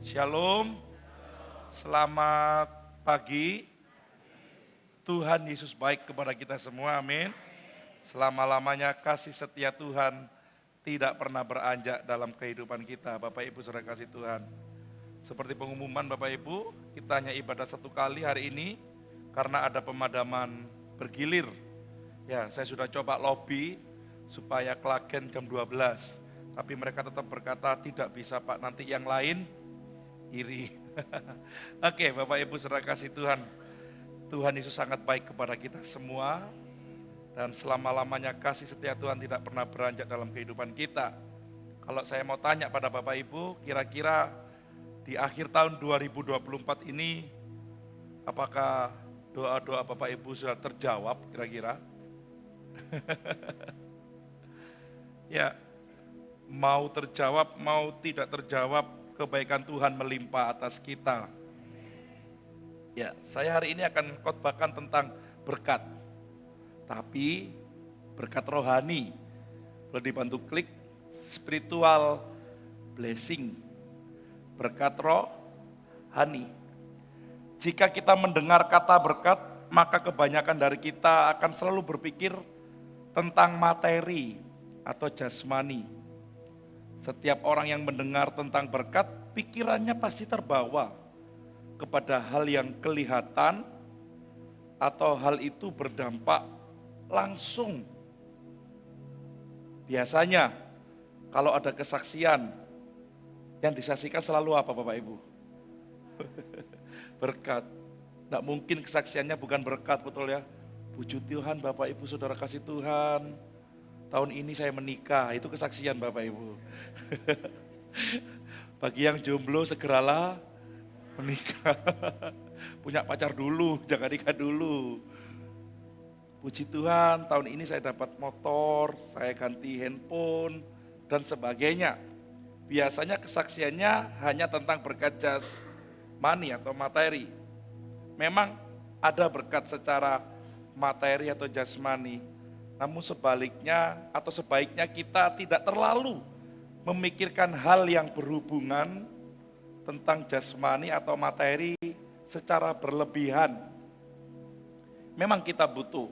Shalom, selamat pagi. Tuhan Yesus baik kepada kita semua, amin. Selama-lamanya kasih setia Tuhan tidak pernah beranjak dalam kehidupan kita, Bapak Ibu saudara kasih Tuhan. Seperti pengumuman Bapak Ibu, kita hanya ibadah satu kali hari ini karena ada pemadaman bergilir. Ya, saya sudah coba lobby supaya Klagen jam 12, tapi mereka tetap berkata tidak bisa Pak, nanti yang lain iri. Oke, Bapak Ibu saudara kasih Tuhan. Tuhan Yesus sangat baik kepada kita semua. Dan selama-lamanya kasih setia Tuhan tidak pernah beranjak dalam kehidupan kita. Kalau saya mau tanya pada Bapak Ibu, kira-kira di akhir tahun 2024 ini, apakah doa-doa Bapak Ibu sudah terjawab kira-kira? Ya, mau terjawab, mau tidak terjawab, kebaikan Tuhan melimpah atas kita. Ya, saya hari ini akan khotbahkan tentang berkat. Tapi berkat rohani. Boleh dibantu klik spiritual blessing. Berkat rohani. Jika kita mendengar kata berkat, maka kebanyakan dari kita akan selalu berpikir tentang materi atau jasmani. Setiap orang yang mendengar tentang berkat, pikirannya pasti terbawa kepada hal yang kelihatan atau hal itu berdampak langsung. Biasanya kalau ada kesaksian, yang disaksikan selalu apa Bapak Ibu? Berkat. Tidak mungkin kesaksiannya bukan berkat, betul ya? Puji Tuhan Bapak Ibu saudara kasih Tuhan, tahun ini saya menikah, itu kesaksian Bapak Ibu. Bagi yang jomblo segeralah menikah. Punya pacar dulu, jangan nikah dulu. Puji Tuhan, tahun ini saya dapat motor, saya ganti handphone, dan sebagainya. Biasanya kesaksiannya hanya tentang berkat jasmani atau materi. Memang ada berkat secara materi atau jasmani, namun sebaliknya atau sebaiknya kita tidak terlalu memikirkan hal yang berhubungan tentang jasmani atau materi secara berlebihan. Memang kita butuh.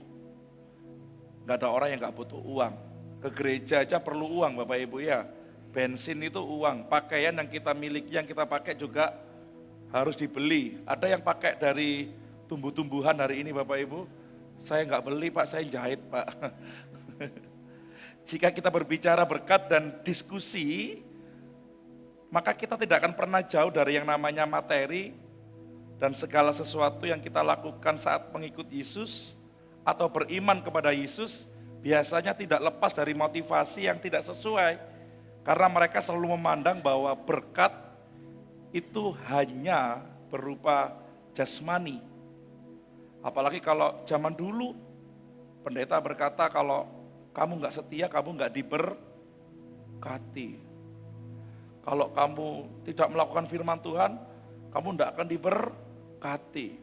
Gak ada orang yang gak butuh uang. Ke gereja aja perlu uang Bapak Ibu ya. Bensin itu uang. Pakaian yang kita miliki, yang kita pakai juga harus dibeli. Ada yang pakai dari tumbuh-tumbuhan hari ini Bapak Ibu. Saya gak beli Pak, saya jahit Pak. Jika kita berbicara berkat dan diskusi, maka kita tidak akan pernah jauh dari yang namanya materi dan segala sesuatu yang kita lakukan saat mengikut Yesus atau beriman kepada Yesus biasanya tidak lepas dari motivasi yang tidak sesuai karena mereka selalu memandang bahwa berkat itu hanya berupa jasmani. Apalagi kalau zaman dulu pendeta berkata kalau kamu nggak setia, kamu nggak diberkati. Kalau kamu tidak melakukan firman Tuhan, kamu tidak akan diberkati.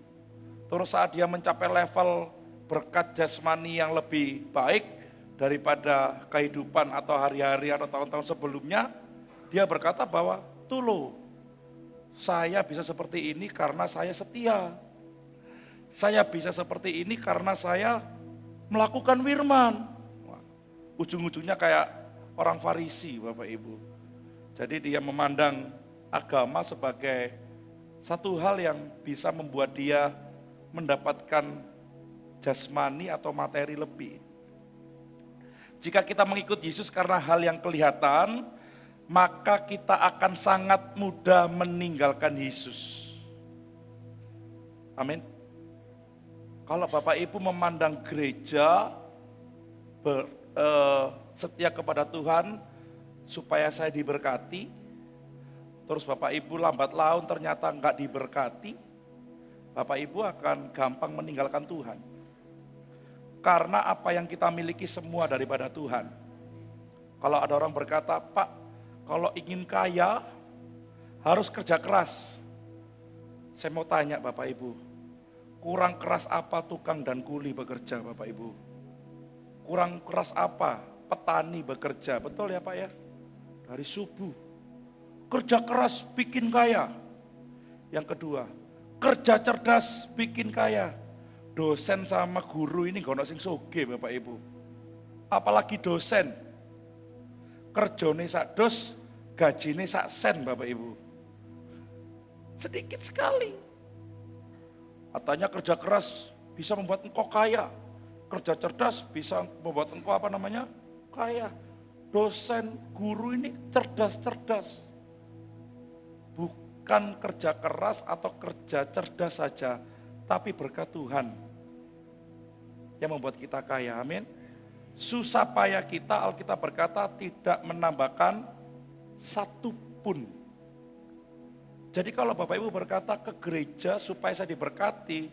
Terus saat dia mencapai level berkat jasmani yang lebih baik daripada kehidupan atau hari-hari atau tahun-tahun sebelumnya, dia berkata bahwa tuh loh, saya bisa seperti ini karena saya setia. Saya bisa seperti ini karena saya melakukan firman. Ujung-ujungnya kayak orang Farisi Bapak Ibu. Jadi dia memandang agama sebagai satu hal yang bisa membuat dia mendapatkan jasmani atau materi lebih. Jika kita mengikut Yesus karena hal yang kelihatan, maka kita akan sangat mudah meninggalkan Yesus. Amin. Kalau Bapak Ibu memandang gereja setia kepada Tuhan supaya saya diberkati, terus Bapak Ibu lambat laun ternyata enggak diberkati, Bapak Ibu akan gampang meninggalkan Tuhan. Karena apa yang kita miliki semua daripada Tuhan. Kalau ada orang berkata, Pak, kalau ingin kaya harus kerja keras. Saya mau tanya Bapak Ibu, kurang keras apa tukang dan kuli bekerja Bapak Ibu? Kurang keras apa petani bekerja, betul ya Pak ya? Dari subuh, kerja keras bikin kaya. Yang kedua, kerja cerdas bikin kaya. Dosen sama guru ini gak ono sing soge Bapak Ibu. Apalagi dosen. Kerjone sak dos, gajine sak sen Bapak Ibu. Sedikit sekali. Katanya kerja keras bisa membuat engkau kaya. Kerja cerdas bisa membuat engkau kaya. Dosen, guru ini cerdas-cerdas. Bukan kerja keras atau kerja cerdas saja, tapi berkat Tuhan yang membuat kita kaya. Amin. Susah payah kita, Alkitab berkata, tidak menambahkan satu pun. Jadi kalau Bapak Ibu berkata ke gereja supaya saya diberkati,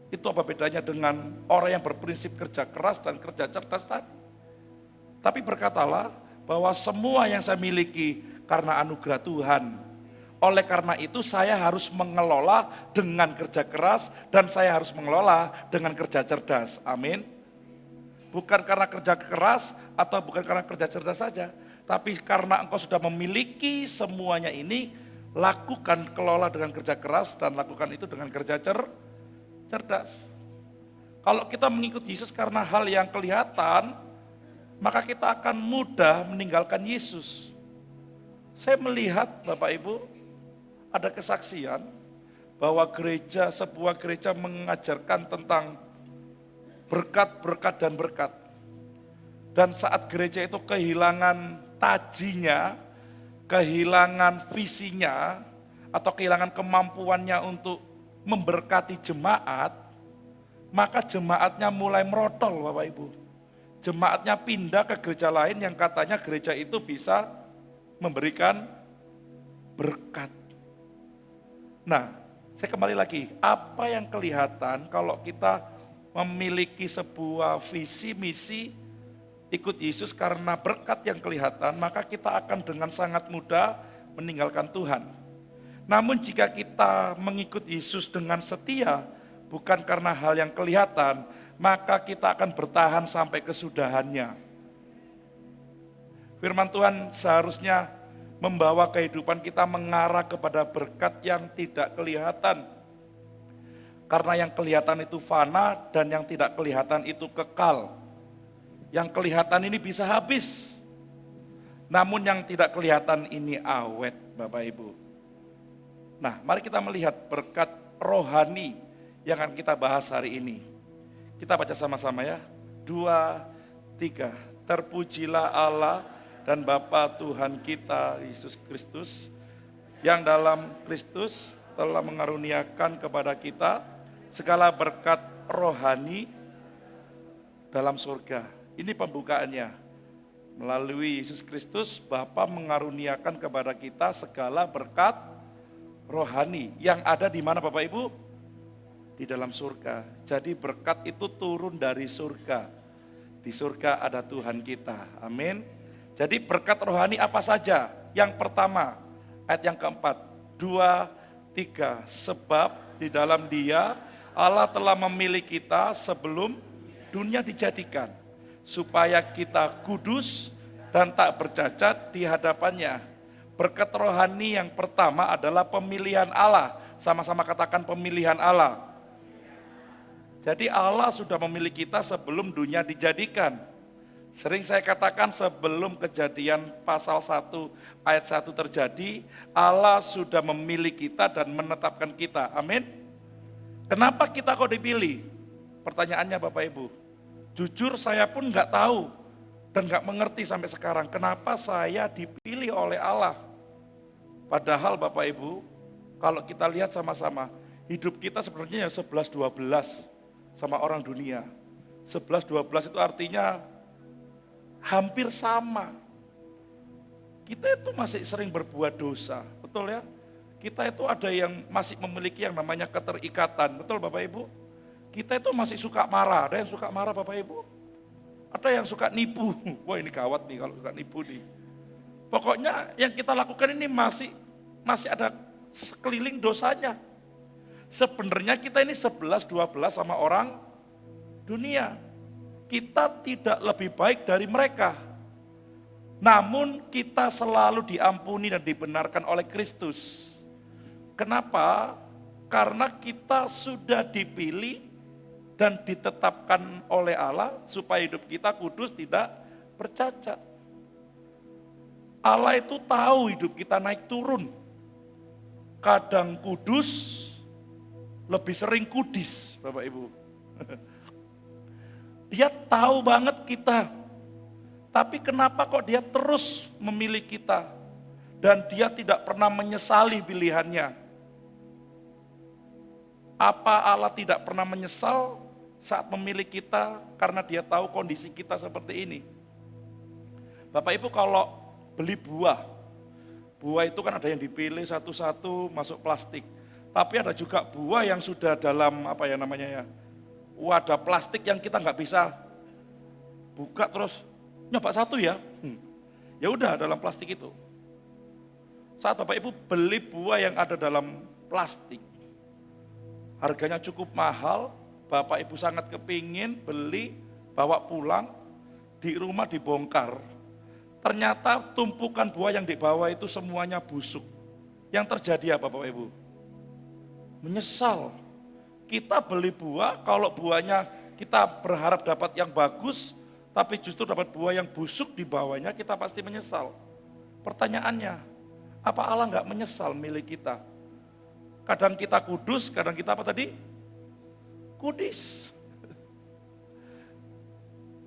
itu apa bedanya dengan orang yang berprinsip kerja keras dan kerja cerdas tadi? Tapi berkatalah bahwa semua yang saya miliki karena anugerah Tuhan. Oleh karena itu saya harus mengelola dengan kerja keras dan saya harus mengelola dengan kerja cerdas. Amin. Bukan karena kerja keras atau bukan karena kerja cerdas saja. Tapi karena engkau sudah memiliki semuanya ini, lakukan kelola dengan kerja keras dan lakukan itu dengan kerja cerdas. Kalau kita mengikuti Yesus karena hal yang kelihatan, maka kita akan mudah meninggalkan Yesus. Saya melihat Bapak Ibu, ada kesaksian bahwa sebuah gereja mengajarkan tentang berkat dan berkat. Dan saat gereja itu kehilangan tajinya, kehilangan visinya, atau kehilangan kemampuannya untuk memberkati jemaat, maka jemaatnya mulai merotol Bapak Ibu. Jemaatnya pindah ke gereja lain yang katanya gereja itu bisa memberikan berkat. Nah, saya kembali lagi, apa yang kelihatan kalau kita memiliki sebuah visi misi ikut Yesus karena berkat yang kelihatan, maka kita akan dengan sangat mudah meninggalkan Tuhan. Namun jika kita mengikut Yesus dengan setia, bukan karena hal yang kelihatan, maka kita akan bertahan sampai kesudahannya. Firman Tuhan seharusnya membawa kehidupan kita mengarah kepada berkat yang tidak kelihatan. Karena yang kelihatan itu fana dan yang tidak kelihatan itu kekal. Yang kelihatan ini bisa habis. Namun yang tidak kelihatan ini awet Bapak Ibu. Nah, mari kita melihat berkat rohani yang akan kita bahas hari ini. Kita baca sama-sama ya. 2, 3. Terpujilah Allah dan Bapa Tuhan kita Yesus Kristus, yang dalam Kristus telah mengaruniakan kepada kita segala berkat rohani dalam surga. Ini pembukaannya. Melalui Yesus Kristus, Bapa mengaruniakan kepada kita segala berkat rohani yang ada di mana Bapak Ibu? Di dalam surga. Jadi berkat itu turun dari surga. Di surga ada Tuhan kita. Amin. Jadi berkat rohani apa saja? Yang pertama, ayat yang keempat, 2, 3. Sebab di dalam Dia Allah telah memilih kita sebelum dunia dijadikan, supaya kita kudus dan tak bercacat di hadapannya. Berkat rohani yang pertama adalah pemilihan Allah. Sama-sama katakan pemilihan Allah. Jadi Allah sudah memilih kita sebelum dunia dijadikan. Sering saya katakan sebelum kejadian pasal 1 ayat 1 terjadi, Allah sudah memilih kita dan menetapkan kita. Amin. Kenapa kita kok dipilih? Pertanyaannya Bapak Ibu. Jujur saya pun nggak tahu dan nggak mengerti sampai sekarang kenapa saya dipilih oleh Allah. Padahal Bapak Ibu, kalau kita lihat sama-sama, hidup kita sebenarnya 11-12 sama orang dunia. 11-12 itu artinya hampir sama. Kita itu masih sering berbuat dosa, betul ya? Kita itu ada yang masih memiliki yang namanya keterikatan, betul Bapak Ibu? Kita itu masih suka marah, ada yang suka marah Bapak Ibu? Ada yang suka nipu, wah ini gawat nih kalau suka nipu nih. Pokoknya yang kita lakukan ini masih ada sekeliling dosanya. Sebenarnya kita ini 11-12 sama orang dunia. Kita tidak lebih baik dari mereka. Namun kita selalu diampuni dan dibenarkan oleh Kristus. Kenapa? Karena kita sudah dipilih dan ditetapkan oleh Allah supaya hidup kita kudus, tidak bercacat. Allah itu tahu hidup kita naik turun. Kadang kudus, lebih sering kudis, Bapak Ibu. Dia tahu banget kita. Tapi kenapa kok dia terus memilih kita? Dan dia tidak pernah menyesali pilihannya. Apa Allah tidak pernah menyesal saat memilih kita karena dia tahu kondisi kita seperti ini? Bapak Ibu kalau beli buah itu kan ada yang dipilih satu-satu masuk plastik. Tapi ada juga buah yang sudah dalam wadah plastik yang kita nggak bisa buka terus nyoba satu ya. Ya udah dalam plastik itu. Saat Bapak Ibu beli buah yang ada dalam plastik, harganya cukup mahal, Bapak Ibu sangat kepingin beli, bawa pulang, di rumah dibongkar. Ternyata tumpukan buah yang dibawa itu semuanya busuk. Yang terjadi apa Bapak Ibu? Menyesal. Kita beli buah, kalau buahnya kita berharap dapat yang bagus, tapi justru dapat buah yang busuk di bawahnya, kita pasti menyesal. Pertanyaannya, apa Allah nggak menyesal milik kita? Kadang kita kudus, kadang kita apa tadi? Kudis.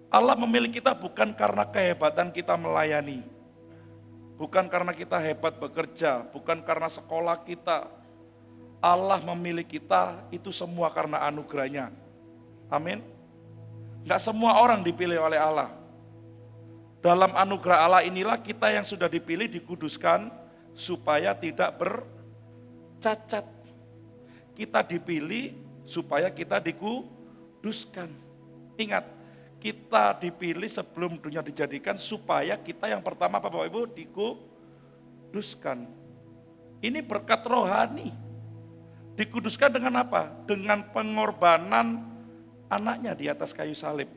Allah memilih kita bukan karena kehebatan kita melayani. Bukan karena kita hebat bekerja, bukan karena sekolah kita. Allah memilih kita itu semua karena anugerahnya. Amin. Enggak semua orang dipilih oleh Allah. Dalam anugerah Allah inilah kita yang sudah dipilih dikuduskan supaya tidak bercacat. Kita dipilih supaya kita dikuduskan. Ingat, kita dipilih sebelum dunia dijadikan supaya kita yang pertama Bapak Ibu dikuduskan. Ini berkat rohani. Dikuduskan dengan apa? Dengan pengorbanan anaknya di atas kayu salib.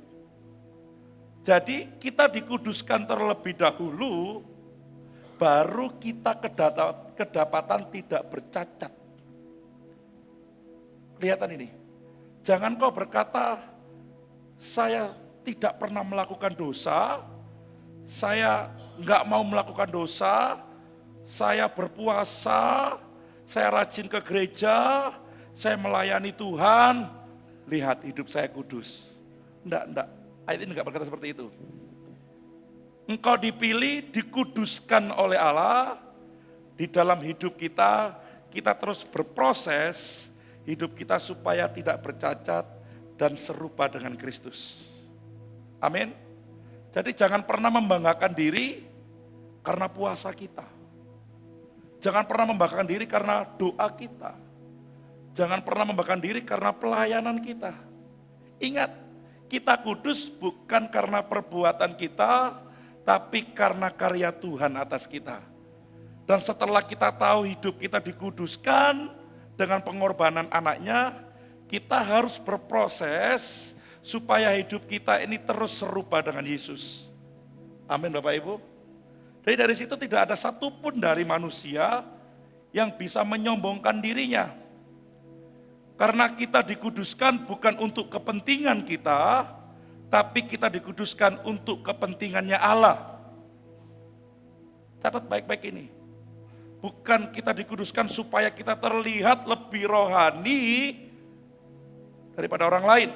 Jadi kita dikuduskan terlebih dahulu, baru kita kedapatan tidak bercacat. Kelihatan ini. Jangan kau berkata, saya tidak pernah melakukan dosa, saya enggak mau melakukan dosa, saya berpuasa, saya rajin ke gereja, saya melayani Tuhan, lihat hidup saya kudus. Enggak. Ayat ini enggak berkata seperti itu. Engkau dipilih, dikuduskan oleh Allah, di dalam hidup kita, kita terus berproses, hidup kita supaya tidak bercacat dan serupa dengan Kristus. Amin. Jadi jangan pernah membanggakan diri karena puasa kita. Jangan pernah membanggakan diri karena doa kita. Jangan pernah membanggakan diri karena pelayanan kita. Ingat, kita kudus bukan karena perbuatan kita, tapi karena karya Tuhan atas kita. Dan setelah kita tahu hidup kita dikuduskan dengan pengorbanan anaknya, kita harus berproses supaya hidup kita ini terus serupa dengan Yesus. Amin Bapak Ibu. Jadi dari situ tidak ada satupun dari manusia yang bisa menyombongkan dirinya. Karena kita dikuduskan bukan untuk kepentingan kita, tapi kita dikuduskan untuk kepentingannya Allah. Catat baik-baik ini. Bukan kita dikuduskan supaya kita terlihat lebih rohani daripada orang lain.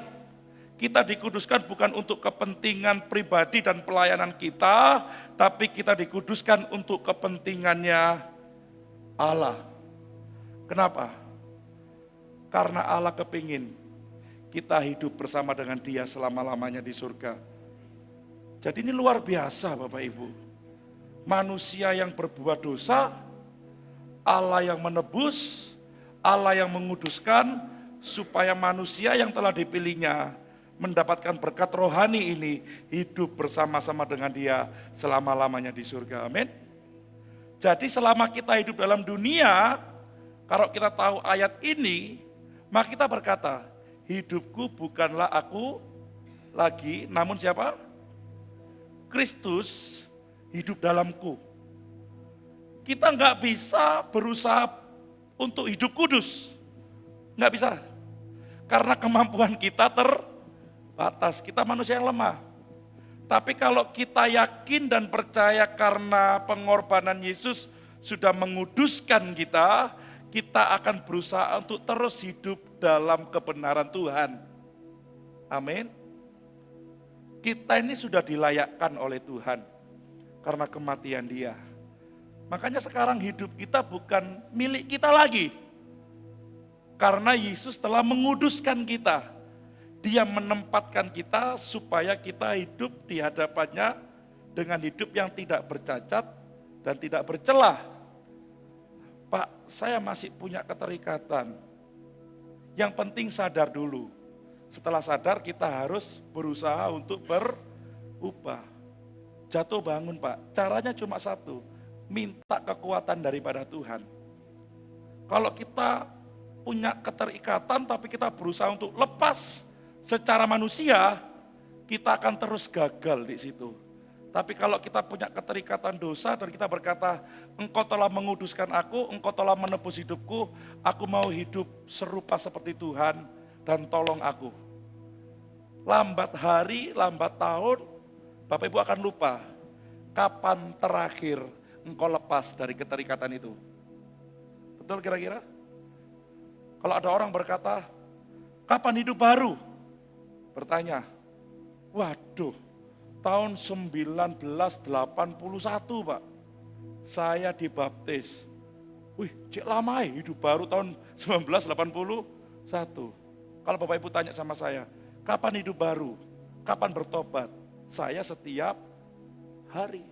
Kita dikuduskan bukan untuk kepentingan pribadi dan pelayanan kita, tapi kita dikuduskan untuk kepentingannya Allah. Kenapa? Karena Allah kepingin kita hidup bersama dengan Dia selama-lamanya di surga. Jadi ini luar biasa Bapak Ibu. Manusia yang berbuat dosa, Allah yang menebus, Allah yang menguduskan, supaya manusia yang telah dipilihnya mendapatkan berkat rohani ini, hidup bersama-sama dengan Dia selama-lamanya di surga. Amin. Jadi selama kita hidup dalam dunia, kalau kita tahu ayat ini, maka kita berkata, hidupku bukanlah aku lagi, namun siapa? Kristus hidup dalamku. Kita nggak bisa berusaha untuk hidup kudus. Nggak bisa. Karena kemampuan kita terbatas, kita manusia yang lemah. Tapi kalau kita yakin dan percaya karena pengorbanan Yesus sudah menguduskan kita, kita akan berusaha untuk terus hidup dalam kebenaran Tuhan. Amin. Kita ini sudah dilayakkan oleh Tuhan karena kematian Dia. Makanya sekarang hidup kita bukan milik kita lagi. Karena Yesus telah menguduskan kita. Dia menempatkan kita supaya kita hidup di hadapannya dengan hidup yang tidak bercacat dan tidak bercelah. Pak, saya masih punya keterikatan. Yang penting sadar dulu. Setelah sadar kita harus berusaha untuk berubah. Jatuh bangun Pak, caranya cuma satu. Minta kekuatan daripada Tuhan. Kalau kita punya keterikatan tapi kita berusaha untuk lepas secara manusia, kita akan terus gagal di situ. Tapi kalau kita punya keterikatan dosa dan kita berkata, Engkau telah menguduskan aku, Engkau telah menebus hidupku, aku mau hidup serupa seperti Tuhan dan tolong aku. Lambat hari, lambat tahun, Bapak Ibu akan lupa kapan terakhir engkau lepas dari keterikatan itu. Betul kira-kira? Kalau ada orang berkata, kapan hidup baru? Bertanya, waduh, tahun 1981 Pak, saya dibaptis. Wih, cek lama ya hidup baru tahun 1981. Kalau Bapak Ibu tanya sama saya, kapan hidup baru? Kapan bertobat? Saya setiap hari.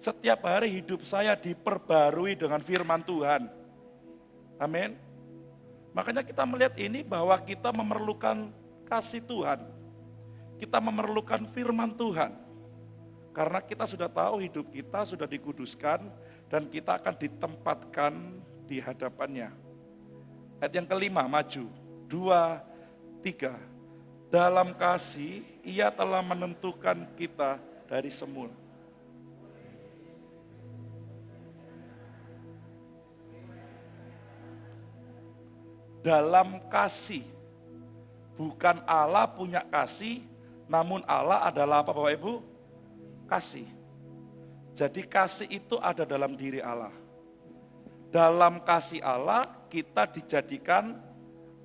Setiap hari hidup saya diperbarui dengan firman Tuhan. Amin. Makanya kita melihat ini bahwa kita memerlukan kasih Tuhan. Kita memerlukan firman Tuhan. Karena kita sudah tahu hidup kita sudah dikuduskan dan kita akan ditempatkan di hadapannya. Ayat yang kelima, maju. 2, 3. Dalam kasih, Ia telah menentukan kita dari semula. Dalam kasih. Bukan Allah punya kasih, namun Allah adalah apa Bapak Ibu? Kasih. Jadi kasih itu ada dalam diri Allah. Dalam kasih Allah kita dijadikan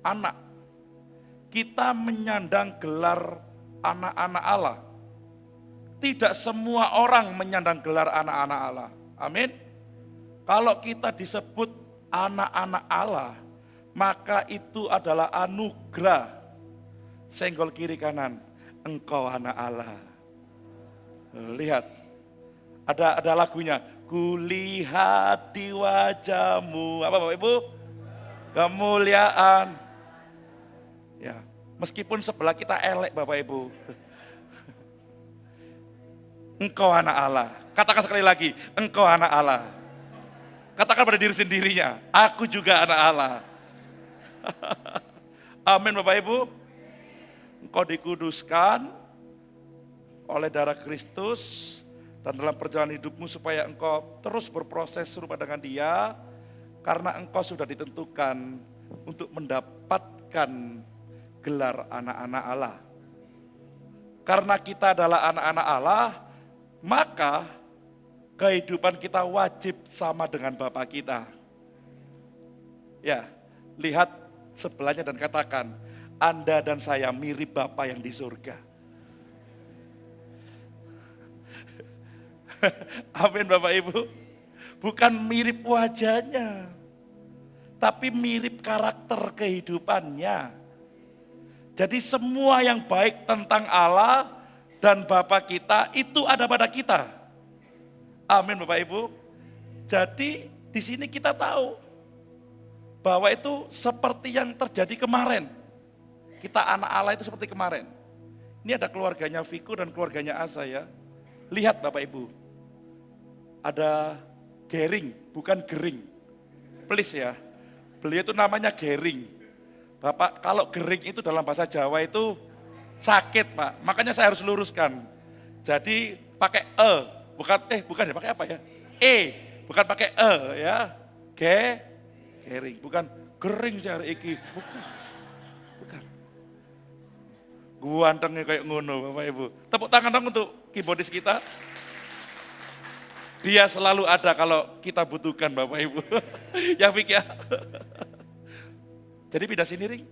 anak. Kita menyandang gelar anak-anak Allah. Tidak semua orang menyandang gelar anak-anak Allah. Amin. Kalau kita disebut anak-anak Allah, maka itu adalah anugerah. Senggol kiri kanan, engkau anak Allah. Lihat, ada lagunya. Kulihat di wajahmu, apa Bapak Ibu? Kemuliaan. Ya, meskipun sebelah kita elek Bapak Ibu. Engkau anak Allah. Katakan sekali lagi, engkau anak Allah. Katakan pada diri sendirinya, aku juga anak Allah. Amin Bapak Ibu. Engkau dikuduskan oleh darah Kristus dan dalam perjalanan hidupmu supaya engkau terus berproses serupa dengan Dia karena engkau sudah ditentukan untuk mendapatkan gelar anak-anak Allah. Karena kita adalah anak-anak Allah, maka kehidupan kita wajib sama dengan Bapa kita. Ya, lihat sebelahnya dan katakan, Anda dan saya mirip Bapa yang di surga. Amin Bapak Ibu. Bukan mirip wajahnya, tapi mirip karakter kehidupannya. Jadi semua yang baik tentang Allah dan Bapa kita itu ada pada kita. Amin Bapak Ibu. Jadi di sini kita tahu bahwa itu seperti yang terjadi kemarin. Kita anak Allah itu seperti kemarin. Ini ada keluarganya Viko dan keluarganya Asa ya. Lihat Bapak Ibu. Ada Gering, bukan Gering. Please ya. Beliau itu namanya Gering. Bapak, kalau Gering itu dalam bahasa Jawa itu sakit Pak. Makanya saya harus luruskan. Jadi pakai E. Bukan ya, pakai apa ya? E. Bukan pakai E ya. Gering. Kering, bukan kering cari iki, bukan. Bukan. Guantengnya kayak ngono Bapak Ibu. Tepuk tangan dong untuk keyboardis kita. Dia selalu ada kalau kita butuhkan Bapak Ibu. Ya Fik ya. Jadi pindah sini Ring.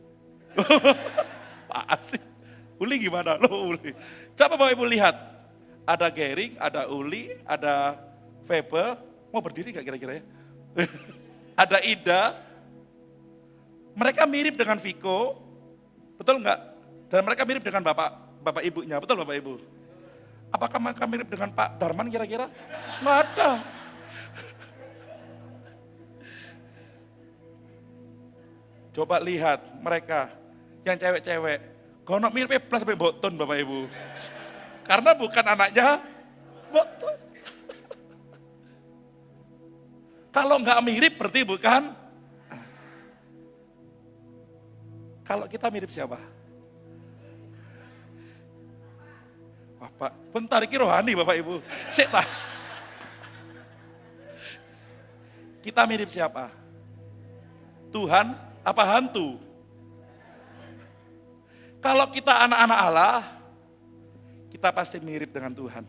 Pak sih. Uli gimana? Lo Uli. Coba Bapak Ibu lihat. Ada Gering, ada Uli, ada Febe. Mau berdiri gak kira-kira ya? Ada Ida. Mereka mirip dengan Viko. Betul enggak? Dan mereka mirip dengan bapak ibunya. Betul Bapak Ibu? Apakah mereka mirip dengan Pak Darman kira-kira? Nggak ada. Coba lihat mereka yang cewek-cewek. Gonok mirip plus sampai boton Bapak Ibu. Karena bukan anaknya boton. Kalau nggak mirip berarti bukan. Kalau kita mirip siapa? Bapak, bentar iki rohani Bapak Ibu. Sik tah. Kita mirip siapa? Tuhan apa hantu? Kalau kita anak-anak Allah, kita pasti mirip dengan Tuhan.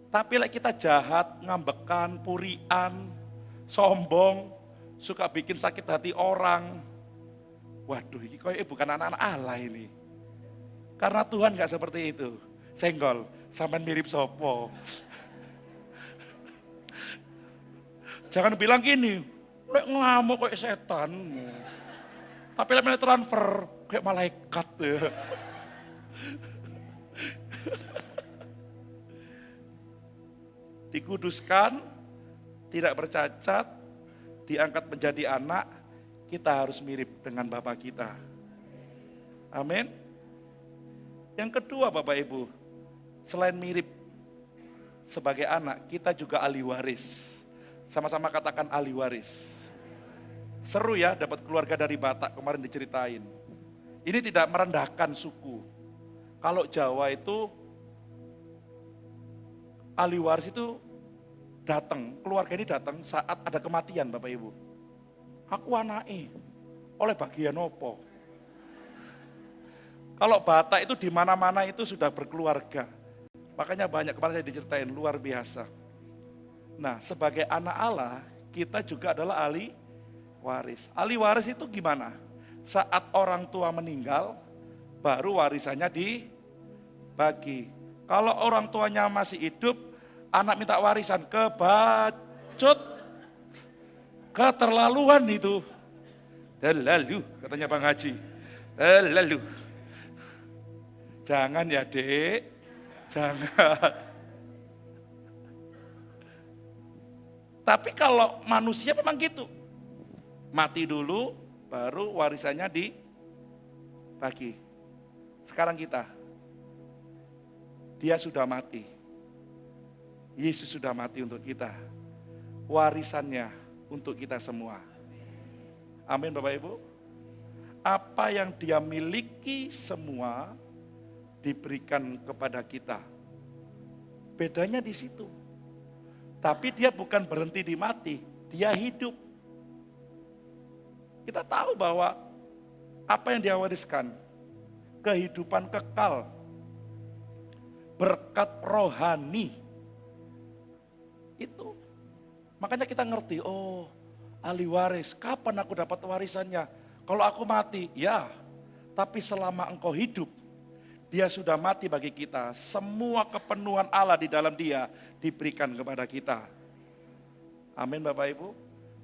Tapi like kita jahat, ngambekan, purian, sombong, suka bikin sakit hati orang. Waduh, ini kayaknya bukan anak-anak Allah ini. Karena Tuhan gak seperti itu. Senggol, sampean mirip sopo. Jangan bilang gini, lek ngamuk kayak setan. Tapi lek transfer kayak malaikat. Dikuduskan, tidak bercacat, diangkat menjadi anak, kita harus mirip dengan Bapa kita. Amin. Yang kedua Bapak Ibu, selain mirip sebagai anak, kita juga ahli waris. Sama-sama katakan ahli waris. Seru ya dapat keluarga dari Batak kemarin diceritain. Ini tidak merendahkan suku. Kalau Jawa itu ahli waris itu datang, keluarga ini datang saat ada kematian Bapak Ibu. Aku anake, oleh bagian opo. Kalau Batak itu di mana-mana itu sudah berkeluarga. Makanya banyak kemarin saya diceritain, luar biasa. Nah, sebagai anak Allah, kita juga adalah ahli waris. Ahli waris itu gimana? Saat orang tua meninggal, baru warisannya dibagi. Kalau orang tuanya masih hidup, anak minta warisan, kebacut, keterlaluan itu. Terlalu, katanya Bang Haji. Terlalu. Jangan ya Dek, jangan. Tapi kalau manusia memang gitu. Mati dulu, baru warisannya dibagi. Sekarang kita, dia sudah mati. Yesus sudah mati untuk kita. Warisannya untuk kita semua. Amin Bapak Ibu. Apa yang dia miliki semua diberikan kepada kita. Bedanya di situ. Tapi dia bukan berhenti di mati, dia hidup. Kita tahu bahwa apa yang dia wariskan, kehidupan kekal, berkat rohani. Itu. Makanya kita ngerti, oh ahli waris, kapan aku dapat warisannya? Kalau aku mati, ya. Tapi selama engkau hidup, dia sudah mati bagi kita. Semua kepenuhan Allah di dalam dia diberikan kepada kita. Amin Bapak Ibu.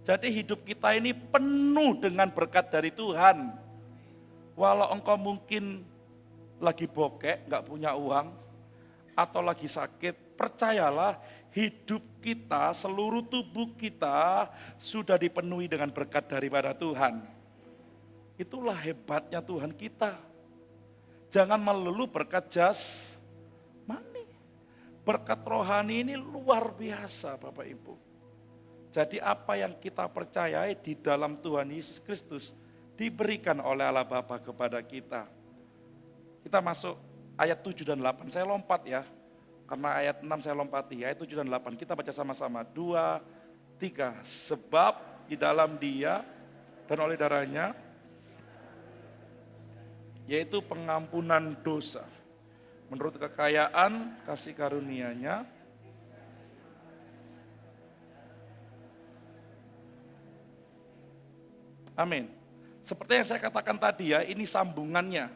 Jadi hidup kita ini penuh dengan berkat dari Tuhan. Walau engkau mungkin lagi bokek, gak punya uang, atau lagi sakit, percayalah hidup kita, seluruh tubuh kita sudah dipenuhi dengan berkat daripada Tuhan. Itulah hebatnya Tuhan kita. Jangan melulu berkat jasmani. Berkat rohani ini luar biasa Bapak Ibu. Jadi apa yang kita percayai di dalam Tuhan Yesus Kristus diberikan oleh Allah Bapa kepada kita. Kita masuk ayat 7 dan 8. Saya lompat ya. Karena ayat 6 saya lompati. Ayat 7 dan 8 kita baca sama-sama. 2, 3. Sebab di dalam Dia dan oleh darahnya, yaitu pengampunan dosa. Menurut kekayaan kasih karunia-Nya, amin. Seperti yang saya katakan tadi ya, ini sambungannya.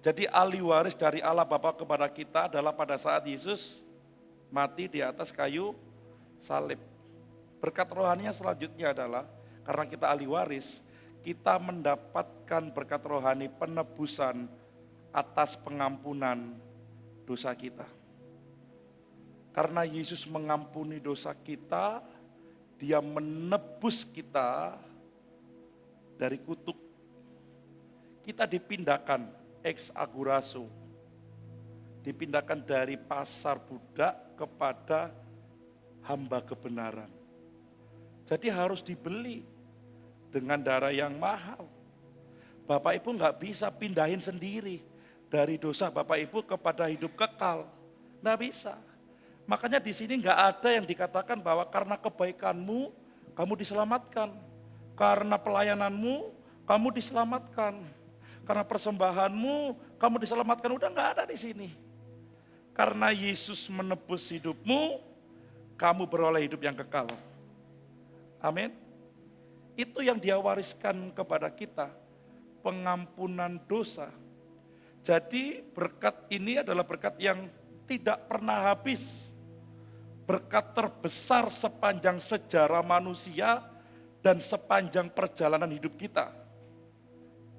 Jadi ahli waris dari Allah Bapa kepada kita adalah pada saat Yesus mati di atas kayu salib. Berkat rohaninya selanjutnya adalah, karena kita ahli waris, kita mendapatkan berkat rohani penebusan atas pengampunan dosa kita. Karena Yesus mengampuni dosa kita, Dia menebus kita dari kutuk. Kita dipindahkan ex agorazo, dipindahkan dari pasar budak kepada hamba kebenaran. Jadi harus dibeli dengan darah yang mahal. Bapak Ibu nggak bisa pindahin sendiri dari dosa Bapak Ibu kepada hidup kekal, nggak bisa. Makanya di sini nggak ada yang dikatakan bahwa karena kebaikanmu kamu diselamatkan, karena pelayananmu kamu diselamatkan, karena persembahanmu kamu diselamatkan. Udah nggak ada di sini. Karena Yesus menebus hidupmu, kamu beroleh hidup yang kekal. Amin. Itu yang Dia wariskan kepada kita, pengampunan dosa. Jadi berkat ini adalah berkat yang tidak pernah habis. Berkat terbesar sepanjang sejarah manusia dan sepanjang perjalanan hidup kita.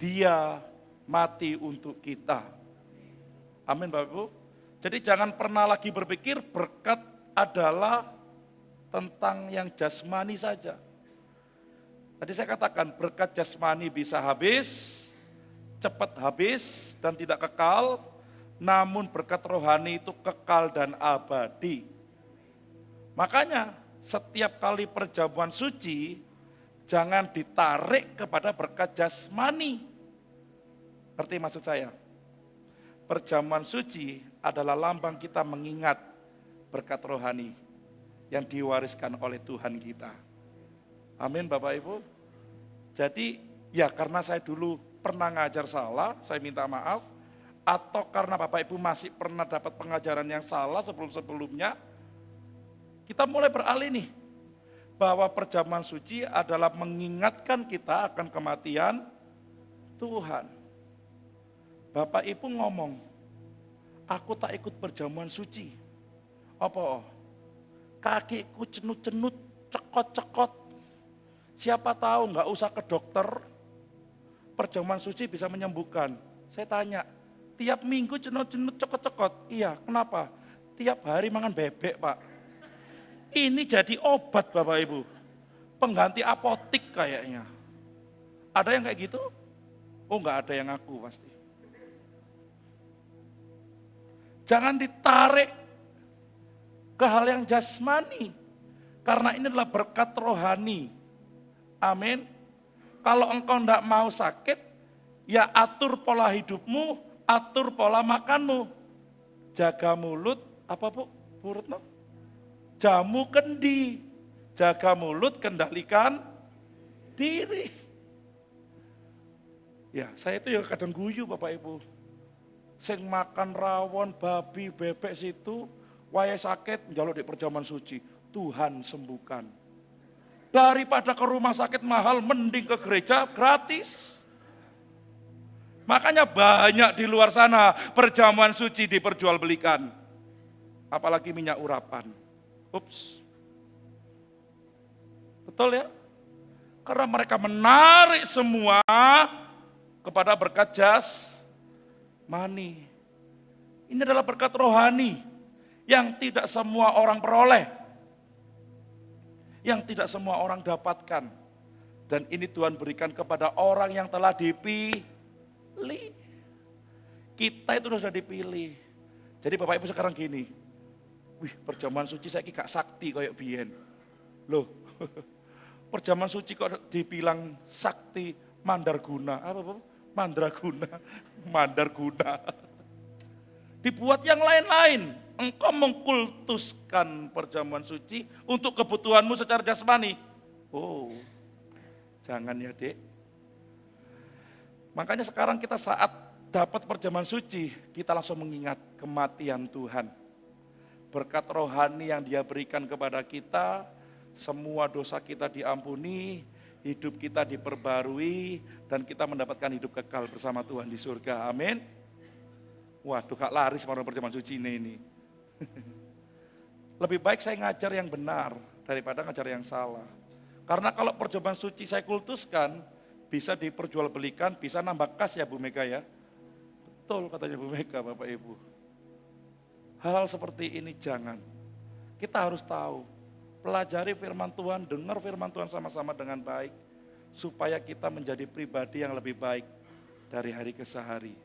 Dia mati untuk kita. Amin Bapak Ibu. Jadi jangan pernah lagi berpikir berkat adalah tentang yang jasmani saja. Tadi saya katakan berkat jasmani bisa habis, cepat habis dan tidak kekal, namun berkat rohani itu kekal dan abadi. Makanya setiap kali perjamuan suci, jangan ditarik kepada berkat jasmani. Ngerti maksud saya? Perjamuan suci adalah lambang kita mengingat berkat rohani yang diwariskan oleh Tuhan kita. Amin Bapak Ibu. Jadi ya karena saya dulu pernah ngajar salah, saya minta maaf. Atau karena Bapak Ibu masih pernah dapat pengajaran yang salah sebelum-sebelumnya, kita mulai beralih nih. Bahwa perjamuan suci adalah mengingatkan kita akan kematian Tuhan. Bapak Ibu ngomong, aku tak ikut perjamuan suci. Apa? Kakiku cenut-cenut, cekot-cekot. Siapa tahu nggak usah ke dokter, perjamuan suci bisa menyembuhkan. Saya tanya, tiap minggu cenut-cenut, cekot-cekot. Iya, kenapa? Tiap hari makan bebek Pak. Ini jadi obat Bapak Ibu. Pengganti apotik kayaknya. Ada yang kayak gitu? Oh nggak ada yang ngaku pasti. Jangan ditarik ke hal yang jasmani. Karena ini adalah berkat rohani. Amin. Kalau engkau tidak mau sakit, ya atur pola hidupmu, atur pola makanmu. Jaga mulut, apa Bu? Mulut no? Jamu kendi. Jaga mulut, kendalikan diri. Ya, saya itu ya kadang guyu Bapak Ibu. Sing makan rawon, babi, bebek situ, waya sakit, njaluk di perjamuan suci. Tuhan sembuhkan. Daripada ke rumah sakit mahal, mending ke gereja gratis. Makanya banyak di luar sana perjamuan suci diperjualbelikan. Apalagi minyak urapan. Ups. Betul ya? Karena mereka menarik semua kepada berkat jasmani. Ini adalah berkat rohani yang tidak semua orang peroleh. Yang tidak semua orang dapatkan. Dan ini Tuhan berikan kepada orang yang telah dipilih. Kita itu sudah dipilih. Jadi Bapak Ibu sekarang gini, wih perjamuan suci saya gak sakti kayak biyen. Loh, perjamuan suci kok dibilang sakti mandarguna. Apa Bapak? Mandraguna, mandarguna. Dibuat yang lain-lain. Engkau mengkultuskan perjamuan suci untuk kebutuhanmu secara jasmani. Oh, Jangan ya dek. Makanya sekarang kita saat dapat perjamuan suci, kita langsung mengingat kematian Tuhan. Berkat rohani yang Dia berikan kepada kita, semua dosa kita diampuni, hidup kita diperbarui, dan kita mendapatkan hidup kekal bersama Tuhan di surga. Amin. Waduh, kak laris orang perjamuan suci ini. Lebih baik saya ngajar yang benar daripada ngajar yang salah. Karena kalau perjamuan suci saya kultuskan, bisa diperjualbelikan, bisa nambah kas ya Bu Mega ya. Betul katanya Bu Mega, Bapak Ibu. Hal-hal seperti ini jangan. Kita harus tahu, pelajari firman Tuhan, dengar firman Tuhan sama-sama dengan baik, supaya kita menjadi pribadi yang lebih baik dari hari ke hari.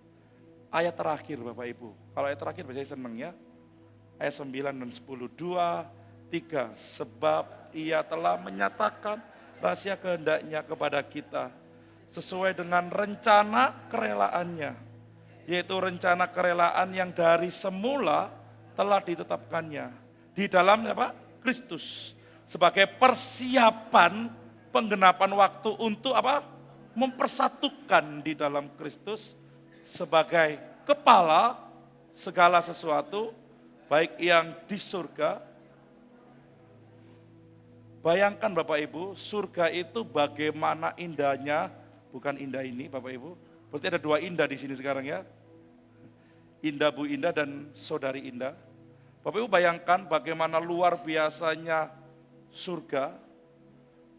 Ayat terakhir Bapak Ibu, kalau ayat terakhir biasanya senang ya. Ayat 9 dan 10, 2, 3, sebab Ia telah menyatakan rahasia kehendaknya kepada kita, sesuai dengan rencana kerelaannya, yaitu rencana kerelaan yang dari semula telah ditetapkannya di dalam apa? Kristus, sebagai persiapan penggenapan waktu untuk apa? Mempersatukan di dalam Kristus sebagai kepala segala sesuatu, baik yang di surga. Bayangkan Bapak Ibu, surga itu bagaimana indahnya, bukan indah ini Bapak Ibu. Berarti ada dua indah di sini sekarang ya. Indah Bu Indah dan Saudari Indah. Bapak Ibu bayangkan bagaimana luar biasanya surga,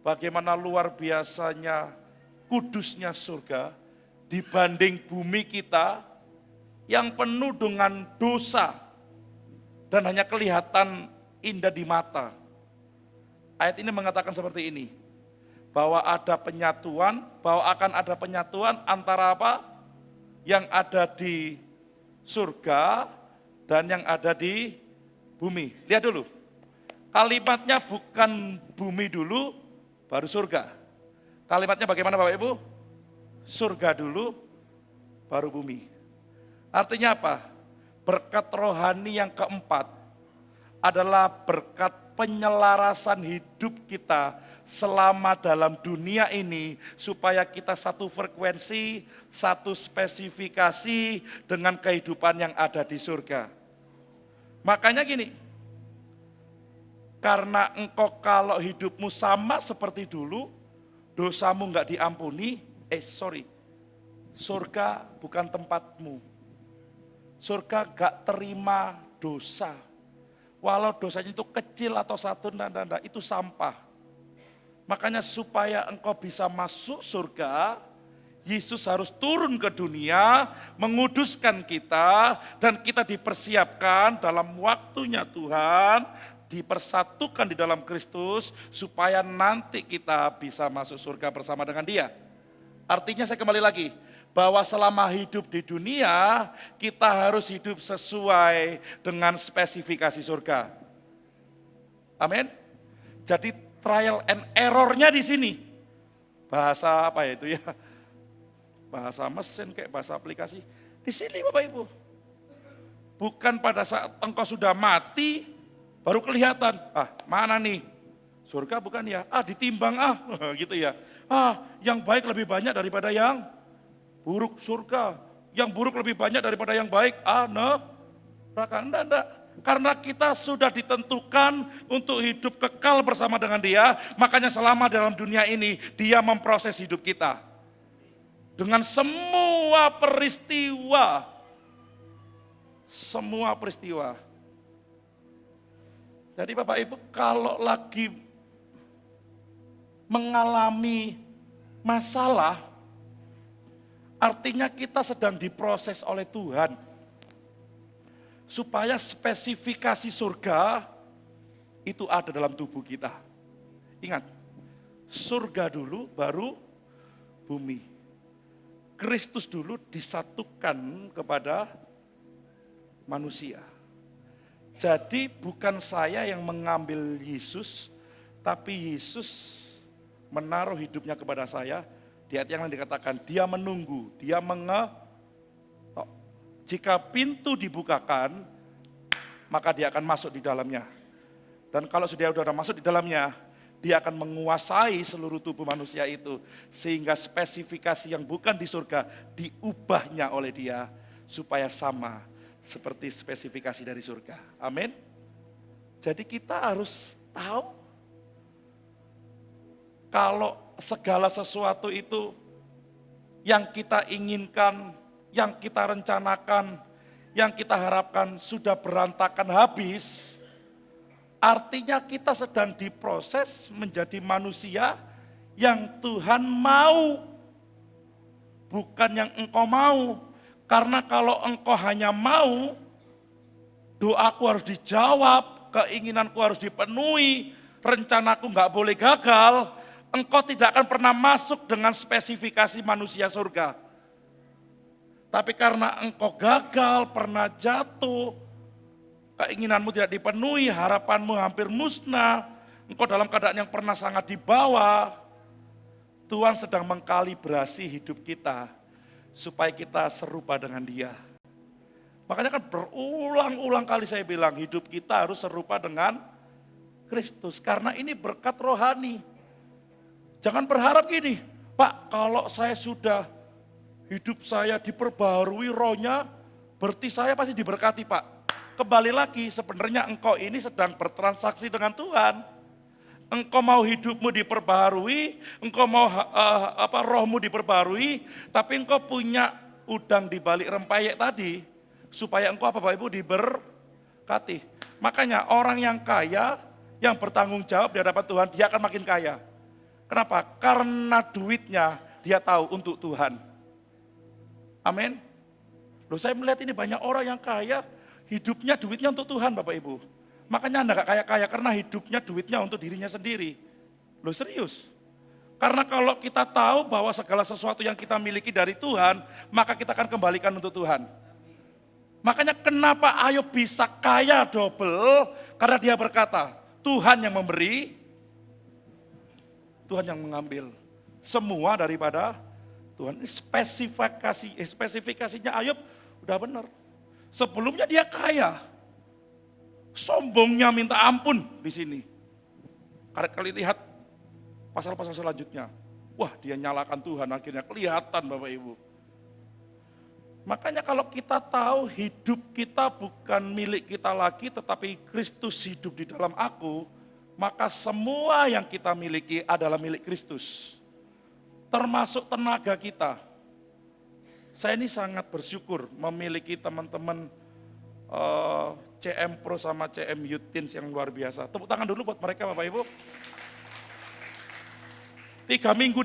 bagaimana luar biasanya kudusnya surga dibanding bumi kita yang penuh dengan dosa dan hanya kelihatan indah di mata. Ayat ini mengatakan seperti ini, bahwa ada penyatuan, bahwa akan ada penyatuan antara apa? Yang ada di surga dan yang ada di bumi. Lihat dulu, kalimatnya bukan bumi dulu, baru surga. Kalimatnya bagaimana Bapak Ibu? Surga dulu, baru bumi. Artinya apa? Berkat rohani yang keempat adalah berkat penyelarasan hidup kita selama dalam dunia ini, supaya kita satu frekuensi, satu spesifikasi dengan kehidupan yang ada di surga. Makanya gini, karena engkau kalau hidupmu sama seperti dulu, dosamu enggak diampuni, surga bukan tempatmu. Surga enggak terima dosa. Walau dosanya itu kecil atau satu, itu sampah. Makanya supaya engkau bisa masuk surga, Yesus harus turun ke dunia, menguduskan kita, dan kita dipersiapkan dalam waktunya Tuhan, dipersatukan di dalam Kristus, supaya nanti kita bisa masuk surga bersama dengan Dia. Artinya saya kembali lagi, bahwa selama hidup di dunia, kita harus hidup sesuai dengan spesifikasi surga. Amin. Jadi trial and error-nya di sini. Bahasa apa ya itu ya? Bahasa mesin kayak bahasa aplikasi. Di sini Bapak Ibu. Bukan pada saat engkau sudah mati, baru kelihatan. Mana nih? Surga bukan ya? Ditimbang gitu ya. Yang baik lebih banyak daripada yang buruk. Surga, yang buruk lebih banyak daripada yang baik. Neraka. Enggak. Karena kita sudah ditentukan untuk hidup kekal bersama dengan Dia, makanya selama dalam dunia ini Dia memproses hidup kita. Dengan semua peristiwa. Semua peristiwa. Jadi Bapak Ibu kalau lagi mengalami masalah, artinya kita sedang diproses oleh Tuhan. Supaya spesifikasi surga itu ada dalam tubuh kita. Ingat, surga dulu baru bumi. Kristus dulu disatukan kepada manusia. Jadi bukan saya yang mengambil Yesus, tapi Yesus menaruh hidupnya kepada saya. Di ayat yang lain dikatakan, dia menunggu, dia mengetok. Jika pintu dibukakan, maka dia akan masuk di dalamnya. Dan kalau sudah masuk di dalamnya, Dia akan menguasai seluruh tubuh manusia itu. Sehingga spesifikasi yang bukan di surga diubahnya oleh dia supaya sama seperti spesifikasi dari surga. Amin. Jadi kita harus tahu kalau segala sesuatu itu yang kita inginkan, yang kita rencanakan, yang kita harapkan sudah berantakan habis, artinya kita sedang diproses menjadi manusia yang Tuhan mau, bukan yang engkau mau. Karena kalau engkau hanya mau, doaku harus dijawab, keinginanku harus dipenuhi, rencanaku nggak boleh gagal, engkau tidak akan pernah masuk dengan spesifikasi manusia surga. Tapi karena engkau gagal, pernah jatuh, keinginanmu tidak dipenuhi, harapanmu hampir musnah, engkau dalam keadaan yang pernah sangat di bawah, Tuhan sedang mengkalibrasi hidup kita supaya kita serupa dengan Dia. Makanya kan berulang-ulang kali saya bilang hidup kita harus serupa dengan Kristus. Karena ini berkat rohani. Jangan berharap gini, Pak, kalau saya sudah hidup saya diperbarui rohnya, berarti saya pasti diberkati, Pak. Kembali lagi, sebenarnya engkau ini sedang bertransaksi dengan Tuhan. Engkau mau hidupmu diperbarui, engkau mau rohmu diperbarui, tapi engkau punya udang di balik rempeyek tadi, supaya engkau Bapak Ibu diberkati. Makanya orang yang kaya, yang bertanggung jawab di hadapan Tuhan, dia akan makin kaya. Kenapa? Karena duitnya dia tahu untuk Tuhan. Amin. Loh, saya melihat ini banyak orang yang kaya, hidupnya duitnya untuk Tuhan Bapak Ibu. Makanya Anda gak kaya-kaya karena hidupnya duitnya untuk dirinya sendiri. Loh, serius. Karena kalau kita tahu bahwa segala sesuatu yang kita miliki dari Tuhan, maka kita akan kembalikan untuk Tuhan. Makanya kenapa Ayub bisa kaya double? Karena dia berkata, Tuhan yang memberi, Tuhan yang mengambil. Semua daripada Tuhan. Spesifikasinya Ayub udah benar. Sebelumnya dia kaya. Sombongnya minta ampun di sini. Kali lihat pasal-pasal selanjutnya. Wah, dia nyalakan Tuhan, akhirnya kelihatan Bapak Ibu. Makanya kalau kita tahu hidup kita bukan milik kita lagi, tetapi Kristus hidup di dalam aku, maka semua yang kita miliki adalah milik Kristus. Termasuk tenaga kita. Saya ini sangat bersyukur memiliki teman-teman CM Pro sama CM Youth Teens yang luar biasa. Tepuk tangan dulu buat mereka Bapak Ibu. 3 minggu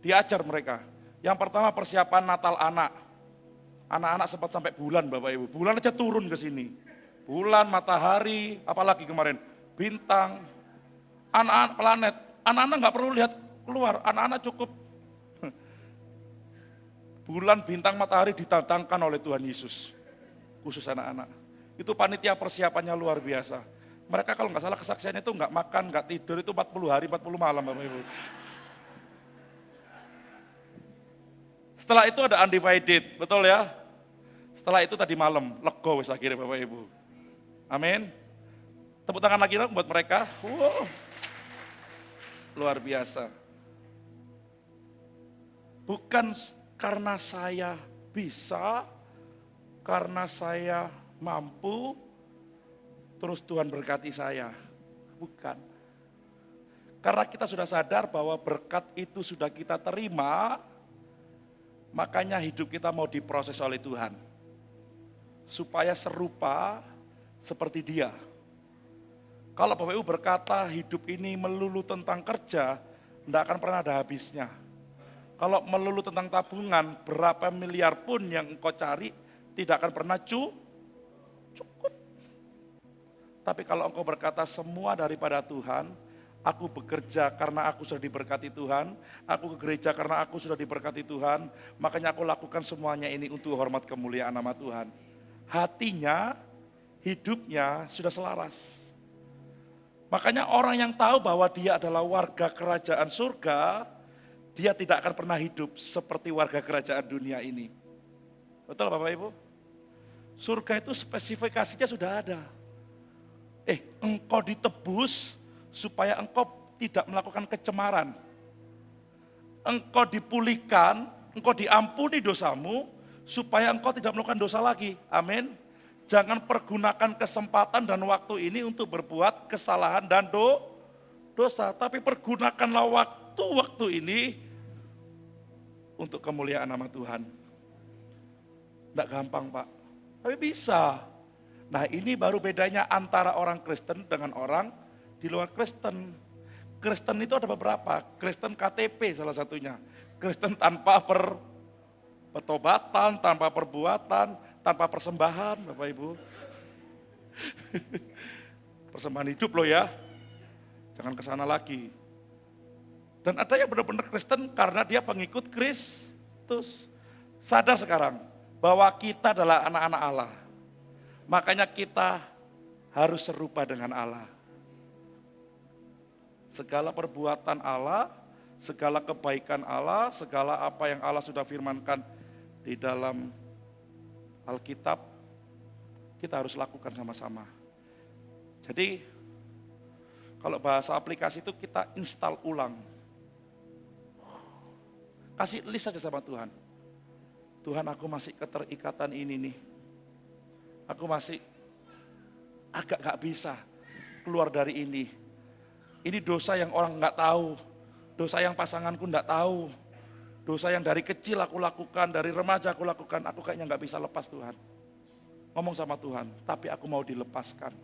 diajar mereka. Yang pertama persiapan Natal anak. Anak-anak sempat sampai bulan Bapak Ibu. Bulan aja turun ke sini. Bulan, matahari, apalagi kemarin. Bintang, anak-anak planet. Anak-anak gak perlu lihat keluar, anak-anak cukup. Bulan, bintang, matahari didatangkan oleh Tuhan Yesus. Khusus anak-anak. Itu panitia persiapannya luar biasa. Mereka kalau nggak salah kesaksiannya itu nggak makan, nggak tidur, itu 40 hari, 40 malam Bapak Ibu. Setelah itu ada undivided, betul ya? Setelah itu tadi malam, lego wis akhirnya Bapak Ibu. Amin. Tepuk tangan lagi dong buat mereka. Wow. Luar biasa. Bukan karena saya bisa, karena saya mampu, terus Tuhan berkati saya. Bukan. Karena kita sudah sadar bahwa berkat itu sudah kita terima, makanya hidup kita mau diproses oleh Tuhan. Supaya serupa seperti Dia. Kalau Bapak Ibu berkata hidup ini melulu tentang kerja, tidak akan pernah ada habisnya. Kalau melulu tentang tabungan, berapa miliar pun yang engkau cari, tidak akan pernah cukup. Tapi kalau engkau berkata semua daripada Tuhan, aku bekerja karena aku sudah diberkati Tuhan, aku ke gereja karena aku sudah diberkati Tuhan, makanya aku lakukan semuanya ini untuk hormat kemuliaan nama Tuhan. Hatinya, hidupnya sudah selaras. Makanya orang yang tahu bahwa dia adalah warga kerajaan surga, dia tidak akan pernah hidup seperti warga kerajaan dunia ini. Betul Bapak Ibu? Surga itu spesifikasinya sudah ada. Engkau ditebus supaya engkau tidak melakukan kecemaran. Engkau dipulihkan, engkau diampuni dosamu, supaya engkau tidak melakukan dosa lagi. Amin. Jangan pergunakan kesempatan dan waktu ini untuk berbuat kesalahan dan dosa. Tapi pergunakanlah waktu-waktu ini untuk kemuliaan nama Tuhan. Tidak gampang Pak, tapi bisa. Nah ini baru bedanya antara orang Kristen dengan orang di luar Kristen. Kristen itu ada beberapa, Kristen KTP salah satunya. Kristen tanpa pertobatan, tanpa perbuatan, tanpa persembahan Bapak Ibu. Persembahan hidup loh ya, jangan ke sana lagi. Dan ada yang benar-benar Kristen karena dia pengikut Kristus. Sadar sekarang bahwa kita adalah anak-anak Allah. Makanya kita harus serupa dengan Allah. Segala perbuatan Allah, segala kebaikan Allah, segala apa yang Allah sudah firmankan di dalam Alkitab, kita harus lakukan sama-sama. Jadi, kalau bahasa aplikasi itu kita install ulang. Kasih list saja sama Tuhan. Tuhan, aku masih keterikatan ini nih. Aku masih agak gak bisa keluar dari ini. Ini dosa yang orang gak tahu. Dosa yang pasanganku gak tahu. Dosa yang dari kecil aku lakukan, dari remaja aku lakukan. Aku kayaknya gak bisa lepas Tuhan. Ngomong sama Tuhan, tapi aku mau dilepaskan.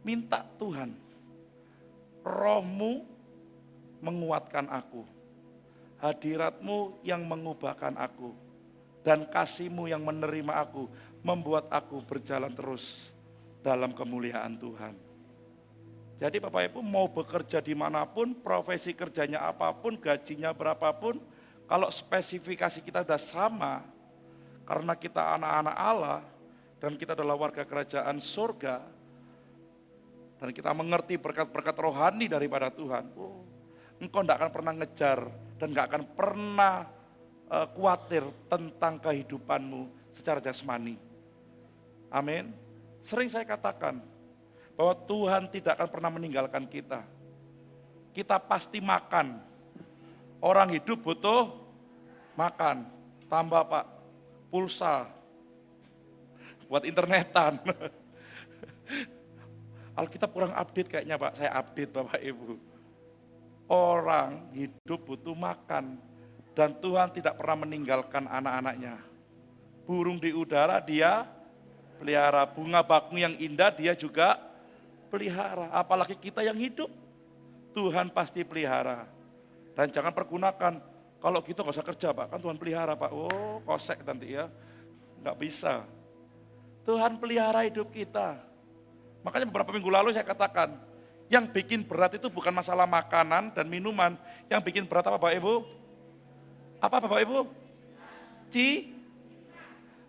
Minta Tuhan, Roh-Mu menguatkan aku. Hadirat-Mu yang mengubahkan aku. Dan kasih-Mu yang menerima aku, membuat aku berjalan terus dalam kemuliaan Tuhan. Jadi Bapak Ibu mau bekerja dimanapun, profesi kerjanya apapun, gajinya berapapun, kalau spesifikasi kita sudah sama, karena kita anak-anak Allah, dan kita adalah warga kerajaan surga, dan kita mengerti berkat-berkat rohani daripada Tuhan, engkau tidak akan pernah ngejar, dan tidak akan pernah khawatir tentang kehidupanmu secara jasmani. Amin. Sering saya katakan, bahwa Tuhan tidak akan pernah meninggalkan kita. Kita pasti makan. Orang hidup butuh makan. Tambah Pak, pulsa. Buat internetan. Alkitab kurang update kayaknya Pak, saya update Bapak Ibu. Orang hidup butuh makan. Dan Tuhan tidak pernah meninggalkan anak-anaknya. Burung di udara dia pelihara, bunga bakung yang indah dia juga pelihara, apalagi kita yang hidup, Tuhan pasti pelihara. Dan jangan pergunakan, kalau gitu gak usah kerja Pak, kan Tuhan pelihara Pak, oh kosek nanti ya, gak bisa. Tuhan pelihara hidup kita. Makanya beberapa minggu lalu saya katakan, yang bikin berat itu bukan masalah makanan dan minuman, yang bikin berat apa Bapak Ibu? Apa Bapak Ibu?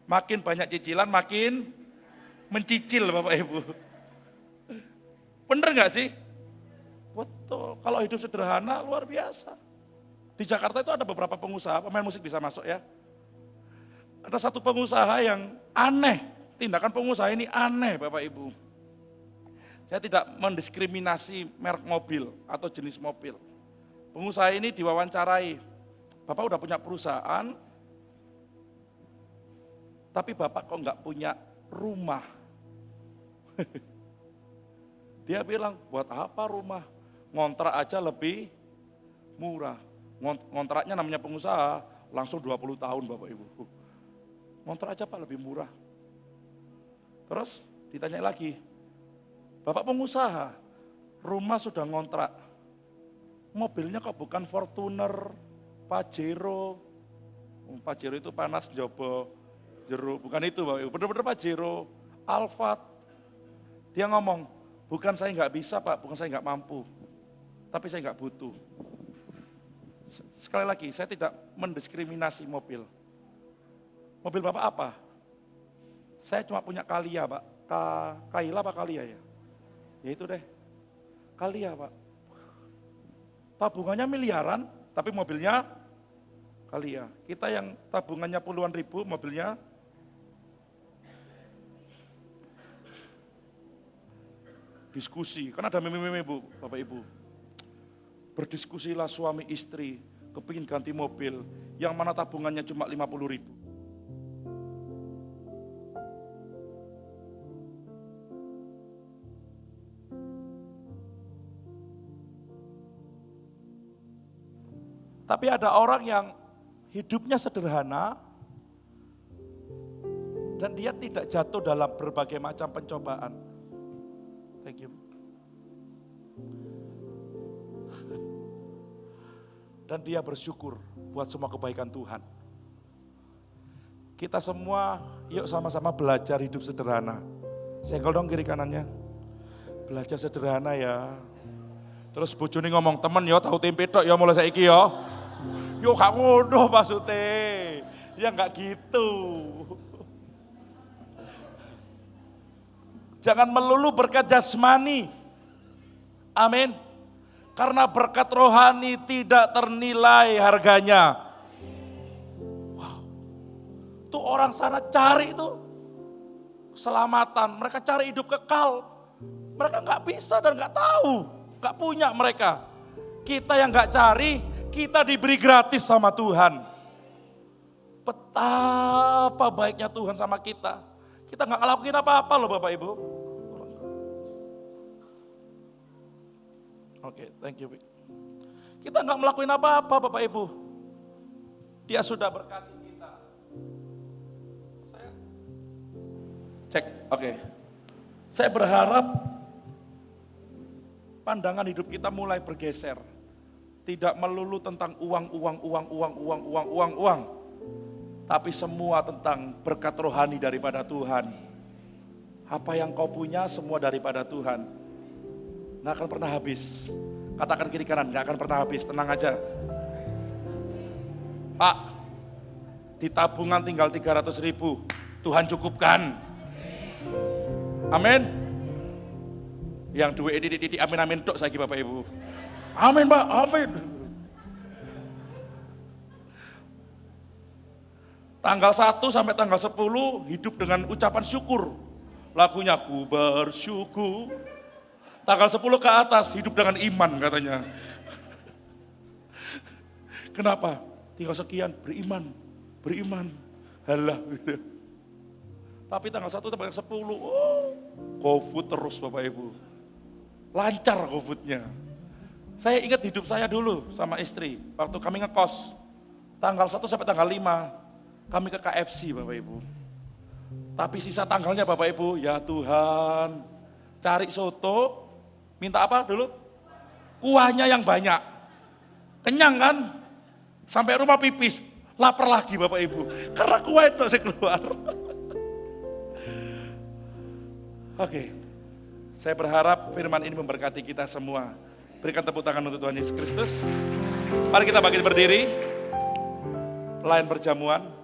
Makin banyak cicilan, makin mencicil Bapak Ibu. Bener gak sih? Betul, kalau hidup sederhana luar biasa. Di Jakarta itu ada beberapa pengusaha, pemain musik bisa masuk ya. Ada satu pengusaha yang aneh, tindakan pengusaha ini aneh Bapak Ibu. Saya tidak mendiskriminasi merek mobil atau jenis mobil. Pengusaha ini diwawancarai, Bapak udah punya perusahaan, tapi Bapak kok nggak punya rumah? Dia bilang, buat apa rumah? Ngontrak aja lebih murah. Ngontraknya namanya pengusaha, langsung 20 tahun Bapak Ibu. Ngontrak aja Pak lebih murah. Terus ditanya lagi, Bapak pengusaha, rumah sudah ngontrak. Mobilnya kok bukan Fortuner, Pajero. Pajero itu panas jobo jeruk, bukan itu Bapak Ibu. Benar-benar Pajero, Alphard. Dia ngomong, bukan saya nggak bisa Pak, bukan saya nggak mampu, tapi saya nggak butuh. Sekali lagi, saya tidak mendiskriminasi mobil. Mobil Bapak apa? Saya cuma punya Kalia Pak, Kaila apa Kalia ya? Ya itu deh, Kalia Pak. Tabungannya miliaran, tapi mobilnya Kalia. Kita yang tabungannya puluhan ribu, mobilnya diskusi. Kan ada meme-meme Bu, Bapak Ibu. Berdiskusilah suami istri, kepingin ganti mobil, yang mana tabungannya cuma 50.000. Tapi ada orang yang hidupnya sederhana, dan dia tidak jatuh dalam berbagai macam pencobaan. Thank you. Dan dia bersyukur buat semua kebaikan Tuhan. Kita semua yuk sama-sama belajar hidup sederhana. Senggol dong kiri kanannya. Belajar sederhana ya. Terus bojone ngomong, temen yo tahu tempe tok ya mulai saiki yo. Yo gak ngono maksudnya. Ya gak gitu. Jangan melulu berkat jasmani. Amin. Karena berkat rohani tidak ternilai harganya. Wow. Tuh orang sana cari itu keselamatan. Mereka cari hidup kekal. Mereka gak bisa dan gak tahu. Gak punya mereka. Kita yang gak cari, kita diberi gratis sama Tuhan. Betapa baiknya Tuhan sama kita. Kita gak ngelakuin apa-apa loh Bapak Ibu. Oke, thank you. Kita nggak melakukan apa-apa Bapak Ibu. Dia sudah berkati kita. Cek, oke. Saya berharap pandangan hidup kita mulai bergeser. Tidak melulu tentang uang. Tapi semua tentang berkat rohani daripada Tuhan. Apa yang kau punya semua daripada Tuhan. Nggak akan pernah habis. Katakan kiri kanan, nggak akan pernah habis, tenang aja. Pak, di tabungan tinggal 300.000, Tuhan cukupkan. Amin. Yang duit ini amin dok lagi Bapak Ibu. Amin Pak, amin. Tanggal 1 sampai tanggal 10 hidup dengan ucapan syukur. Lagunya ku bersyukur. Tanggal 10 ke atas hidup dengan iman katanya. Kenapa? Tinggal sekian beriman. Halah. Tapi tanggal 1 sampai 10, GoFood terus Bapak Ibu. Lancar GoFoodnya. Saya ingat hidup saya dulu sama istri. Waktu kami ngekos. Tanggal 1 sampai tanggal 5, kami ke KFC Bapak Ibu. Tapi sisa tanggalnya Bapak Ibu, ya Tuhan, cari soto, minta apa dulu? Kuahnya yang banyak. Kenyang kan? Sampai rumah pipis, lapar lagi Bapak Ibu. Karena kuah itu saya keluar. Oke, saya berharap firman ini memberkati kita semua. Berikan tepuk tangan untuk Tuhan Yesus Kristus. Mari kita bangkit berdiri. Lain perjamuan.